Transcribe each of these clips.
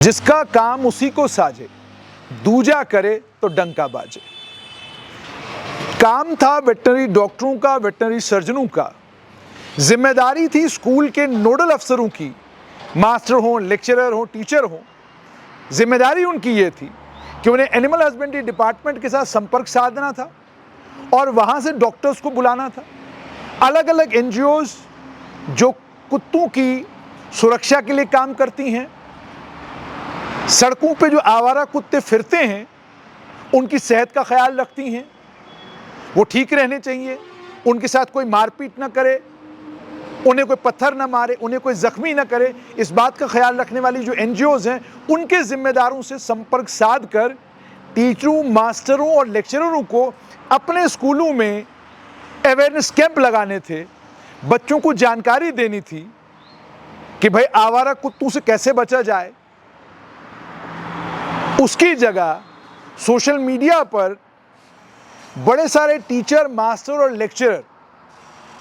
जिसका काम उसी को साजे, दूजा करे तो डंका बाजे। काम था वेटनरी डॉक्टरों का, वेटनरी सर्जनों का। जिम्मेदारी थी स्कूल के नोडल अफसरों की, मास्टर हों, लेक्चरर हों, टीचर हों। जिम्मेदारी उनकी ये थी कि उन्हें एनिमल हस्बेंड्री डिपार्टमेंट के साथ संपर्क साधना था और वहाँ से डॉक्टर्स को बुलाना था। अलग अलग एनजीओज जो कुत्तों की सुरक्षा के लिए काम करती हैं, सड़कों पे जो आवारा कुत्ते फिरते हैं उनकी सेहत का ख्याल रखती हैं, वो ठीक रहने चाहिए, उनके साथ कोई मारपीट ना करे, उन्हें कोई पत्थर ना मारे, उन्हें कोई जख्मी ना करे, इस बात का ख्याल रखने वाली जो एनजीओज हैं उनके जिम्मेदारों से संपर्क साध कर टीचरों, मास्टरों और लेक्चररों को अपने स्कूलों में अवेयरनेस कैंप लगाने थे। बच्चों को जानकारी देनी थी कि भाई आवारा कुत्तों से कैसे बचा जाए। उसकी जगह सोशल मीडिया पर बड़े सारे टीचर, मास्टर और लेक्चरर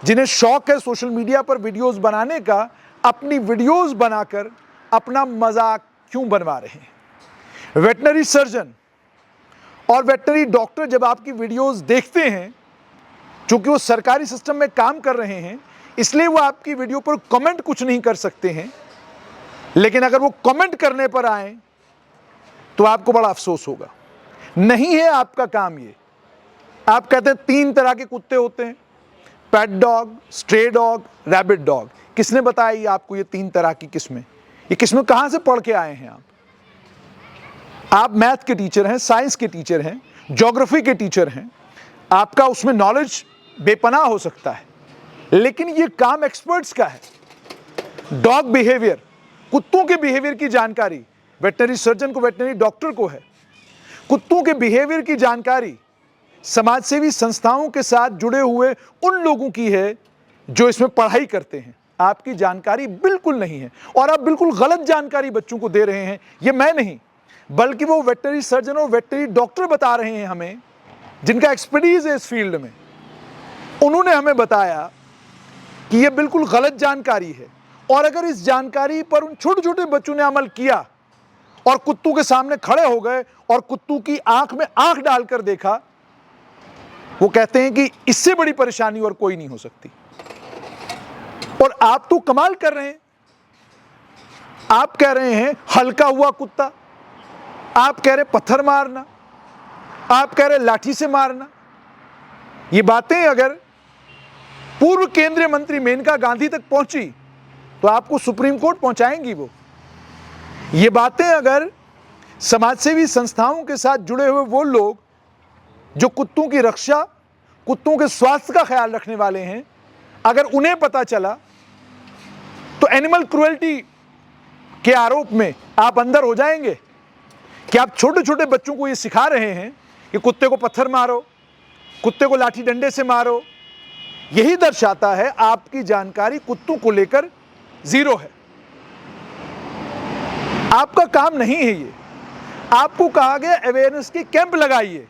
जिन्हें शौक है सोशल मीडिया पर वीडियोस बनाने का, अपनी वीडियोस बनाकर अपना मजाक क्यों बनवा रहे हैं। वेटनरी सर्जन और वेटनरी डॉक्टर जब आपकी वीडियोस देखते हैं, चूंकि वो सरकारी सिस्टम में काम कर रहे हैं इसलिए वो आपकी वीडियो पर कमेंट कुछ नहीं कर सकते हैं, लेकिन अगर वो कमेंट करने पर आए तो आपको बड़ा अफसोस होगा। नहीं है आपका काम ये। आप कहते हैं 3 तरह के कुत्ते होते हैं, pet dog, stray dog, rabbit dog. किसने बताया ये आपको ये 3 तरह की किस्में? ये किस्में कहां से पढ़ के आए हैं आप? आप मैथ के टीचर हैं, साइंस के टीचर हैं, ज्योग्राफी के टीचर हैं, आपका उसमें नॉलेज बेपनाह हो सकता है, लेकिन ये काम एक्सपर्ट्स का है। डॉग बिहेवियर, कुत्तों के बिहेवियर की जानकारी वेटनरी सर्जन को, वेटनरी डॉक्टर को है। कुत्तों के बिहेवियर की जानकारी समाजसेवी संस्थाओं के साथ जुड़े हुए उन लोगों की है जो इसमें पढ़ाई करते हैं। आपकी जानकारी बिल्कुल नहीं है और आप बिल्कुल गलत जानकारी बच्चों को दे रहे हैं। ये मैं नहीं, बल्कि वो वेटनरी सर्जन और वेटनरी डॉक्टर बता रहे हैं हमें, जिनका एक्सपर्टीज है इस फील्ड में। उन्होंने हमें बताया कि ये बिल्कुल गलत जानकारी है और अगर इस जानकारी पर उन छोटे छोटे बच्चों ने अमल किया और कुत्तों के सामने खड़े हो गए और कुत्तों की आंख में आंख डालकर देखा, वो कहते हैं कि इससे बड़ी परेशानी और कोई नहीं हो सकती। और आप तो कमाल कर रहे हैं। आप कह रहे हैं हल्का हुआ कुत्ता, आप कह रहे पत्थर मारना, आप कह रहे लाठी से मारना। ये बातें अगर पूर्व केंद्रीय मंत्री मेनका गांधी तक पहुंची तो आपको सुप्रीम कोर्ट पहुंचाएंगी वो। ये बातें अगर समाजसेवी संस्थाओं के साथ जुड़े हुए वो लोग जो कुत्तों की रक्षा, कुत्तों के स्वास्थ्य का ख्याल रखने वाले हैं, अगर उन्हें पता चला तो एनिमल क्रुएल्टी के आरोप में आप अंदर हो जाएंगे कि आप छोटे छोटे बच्चों को ये सिखा रहे हैं कि कुत्ते को पत्थर मारो, कुत्ते को लाठी डंडे से मारो। यही दर्शाता है आपकी जानकारी कुत्तों को लेकर जीरो है। आपका काम नहीं है ये। आपको कहा गया अवेयरनेस के कैंप लगाइए।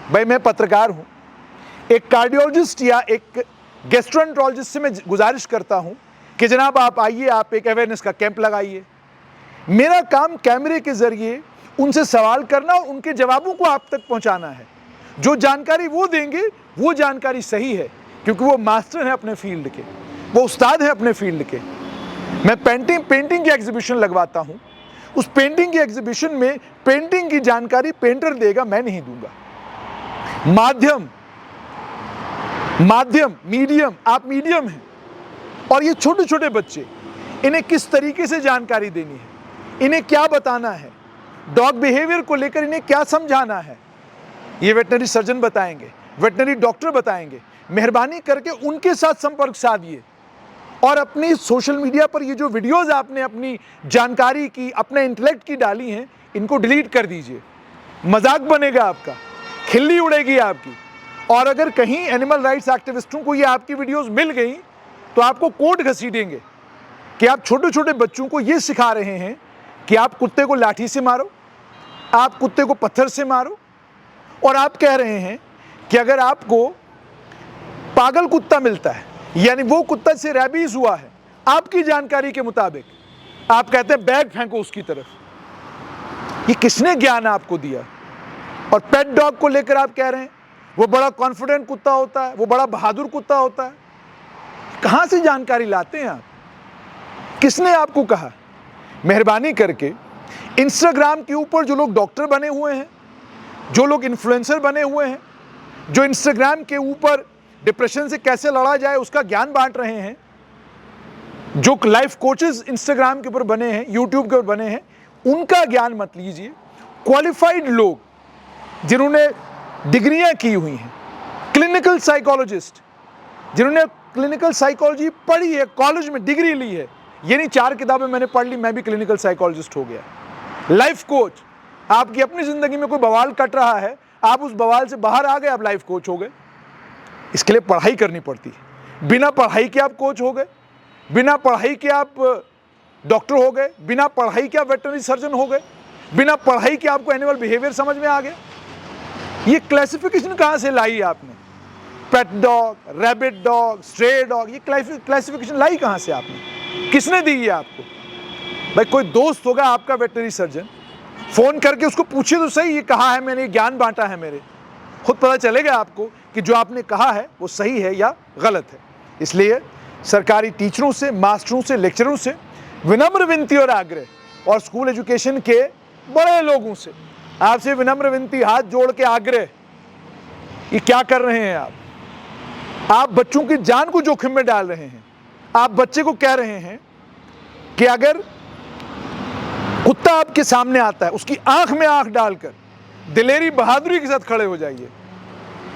भाई मैं पत्रकार हूं, एक कार्डियोलॉजिस्ट या एक गैस्ट्रोएंटरोलॉजिस्ट से मैं गुजारिश करता हूं कि जनाब आप आइए, आप एक अवेयरनेस का कैंप लगाइए। मेरा काम कैमरे के जरिए उनसे सवाल करना और उनके जवाबों को आप तक पहुंचाना है। जो जानकारी वो देंगे वो जानकारी सही है, क्योंकि वो मास्टर हैं अपने फील्ड के, वो उस्ताद हैं अपने फील्ड के। मैं पेंटिंग की एग्जीबिशन लगवाता हूं, उस पेंटिंग की एग्जीबिशन में पेंटिंग की जानकारी पेंटर देगा, मैं नहीं दूंगा। मीडियम, आप मीडियम हैं। और ये छोटे छोटे बच्चे, इन्हें किस तरीके से जानकारी देनी है, इन्हें क्या बताना है, डॉग बिहेवियर को लेकर इन्हें क्या समझाना है, ये वेटनरी सर्जन बताएंगे, वेटनरी डॉक्टर बताएंगे। मेहरबानी करके उनके साथ संपर्क साधिए और अपनी सोशल मीडिया पर ये जो वीडियोस आपने अपनी जानकारी की, अपने इंटेलेक्ट की डाली हैं, इनको डिलीट कर दीजिए। मजाक बनेगा आपका, खिल्ली उड़ेगी आपकी। और अगर कहीं एनिमल राइट्स एक्टिविस्टों को ये आपकी वीडियोस मिल गई तो आपको कोर्ट घसीटेंगे कि आप छोटे छोटे बच्चों को ये सिखा रहे हैं कि आप कुत्ते को लाठी से मारो, आप कुत्ते को पत्थर से मारो, और आप कह रहे हैं कि अगर आपको पागल कुत्ता मिलता है, यानी वो कुत्ता से रैबीज हुआ है, आपकी जानकारी के मुताबिक आप कहते हैं बैग फेंको उसकी तरफ। ये किसने ज्ञान आपको दिया? और पेट डॉग को लेकर आप कह रहे हैं वो बड़ा कॉन्फिडेंट कुत्ता होता है, वो बड़ा बहादुर कुत्ता होता है। कहां से जानकारी लाते हैं आप? किसने आपको कहा? मेहरबानी करके इंस्टाग्राम के ऊपर जो लोग डॉक्टर बने हुए हैं, जो लोग इन्फ्लुएंसर बने हुए हैं, जो इंस्टाग्राम के ऊपर डिप्रेशन से कैसे लड़ा जाए उसका ज्ञान बांट रहे हैं, जो लाइफ कोचेस इंस्टाग्राम के ऊपर बने हैं, यूट्यूब के ऊपर बने हैं, उनका ज्ञान मत लीजिए। क्वालिफाइड लोग जिन्होंने डिग्रियां की हुई हैं, क्लिनिकल साइकोलॉजिस्ट जिन्होंने क्लिनिकल साइकोलॉजी पढ़ी है, कॉलेज में डिग्री ली है, ये नहीं 4 किताबें मैंने पढ़ ली मैं भी क्लिनिकल साइकोलॉजिस्ट हो गया। लाइफ कोच, आपकी अपनी जिंदगी में कोई बवाल कट रहा है, आप उस बवाल से बाहर आ गए, आप लाइफ कोच हो गए। इसके लिए पढ़ाई करनी पड़ती है। बिना पढ़ाई के आप कोच हो गए, बिना पढ़ाई के आप डॉक्टर हो गए, बिना पढ़ाई के आप वेटरनरी सर्जन हो गए, बिना पढ़ाई के आपको एनिमल बिहेवियर समझ में आ गया। ये क्लासिफिकेशन कहां से लाई आपने? Pet dog, rabbit dog, stray dog, ये क्लासिफिकेशन लाई कहां से आपने? किसने दी है आपको? भाई कोई दोस्त होगा आपका वेटरनरी सर्जन, फोन करके उसको पूछिए तो सही, ये कहा है मैंने, ज्ञान बांटा है मेरे, खुद पता चलेगा आपको कि जो आपने कहा है वो सही है या गलत है। इसलिए सरकारी टीचरों से, मास्टरों से, लेक्चरों से विनम्र विनती और आग्रह, और स्कूल एजुकेशन के बड़े लोगों से आपसे विनम्र विनती, हाथ जोड़ के आग्रह, ये क्या कर रहे हैं आप बच्चों की जान को जोखिम में डाल रहे हैं। आप बच्चे को कह रहे हैं कि अगर कुत्ता आपके सामने आता है उसकी आंख में आंख डालकर दिलेरी बहादुरी के साथ खड़े हो जाइए।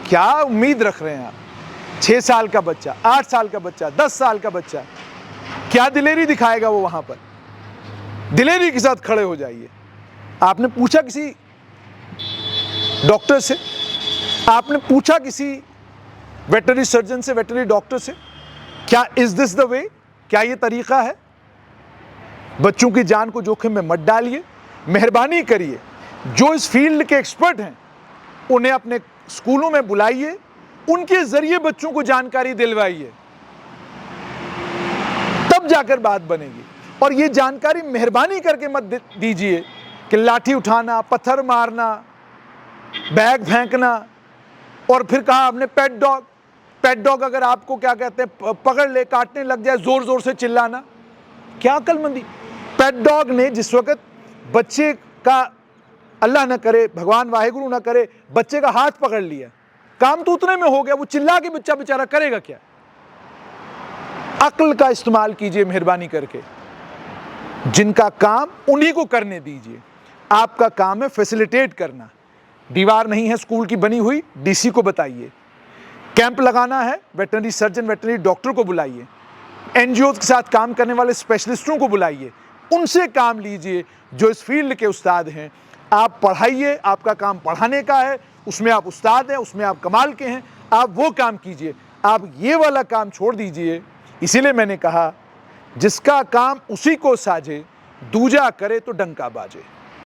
क्या उम्मीद रख रहे हैं आप? 6 साल का बच्चा, 8 साल का बच्चा, 10 साल का बच्चा, क्या दिलेरी दिखाएगा वो? वहां पर दिलेरी के साथ खड़े हो जाइए। आपने पूछा किसी डॉक्टर से, आपने पूछा किसी वेटरनरी सर्जन से, वेटरनरी डॉक्टर से, क्या इज दिस द वे? क्या ये तरीका है? बच्चों की जान को जोखिम में मत डालिए। मेहरबानी करिए, जो इस फील्ड के एक्सपर्ट हैं उन्हें अपने स्कूलों में बुलाइए, उनके जरिए बच्चों को जानकारी दिलवाइए, तब जाकर बात बनेगी। और ये जानकारी मेहरबानी करके मत दीजिए कि लाठी उठाना, पत्थर मारना, बैग फेंकना, और फिर कहा आपने पेट डॉग। पेट डॉग अगर आपको क्या कहते हैं पकड़ ले, काटने लग जाए, जोर जोर से चिल्लाना, क्या अक्लमंदी? पेट डॉग ने जिस वक्त बच्चे का, अल्लाह ना करे, भगवान वाहिगुरु ना करे, बच्चे का हाथ पकड़ लिया, काम तो उतने में हो गया, वो चिल्ला के बच्चा बेचारा करेगा क्या? अक्ल का इस्तेमाल कीजिए मेहरबानी करके। जिनका काम उन्हीं को करने दीजिए। आपका काम है फैसिलिटेट करना। दीवार नहीं है स्कूल की बनी हुई, डीसी को बताइए। कैंप लगाना है, वेटरनरी सर्जन, वेटरनरी डॉक्टर को बुलाइए। एनजीओ के साथ काम करने वाले स्पेशलिस्टों को बुलाइए, उनसे काम लीजिए जो इस फील्ड के उस्ताद हैं। आप पढ़ाइए, आपका काम पढ़ाने का है, उसमें आप उस्ताद हैं, उसमें आप कमाल के हैं, आप वो काम कीजिए। आप ये वाला काम छोड़ दीजिए। इसीलिए मैंने कहा जिसका काम उसी को साझे, दूजा करे तो डंका बाजे।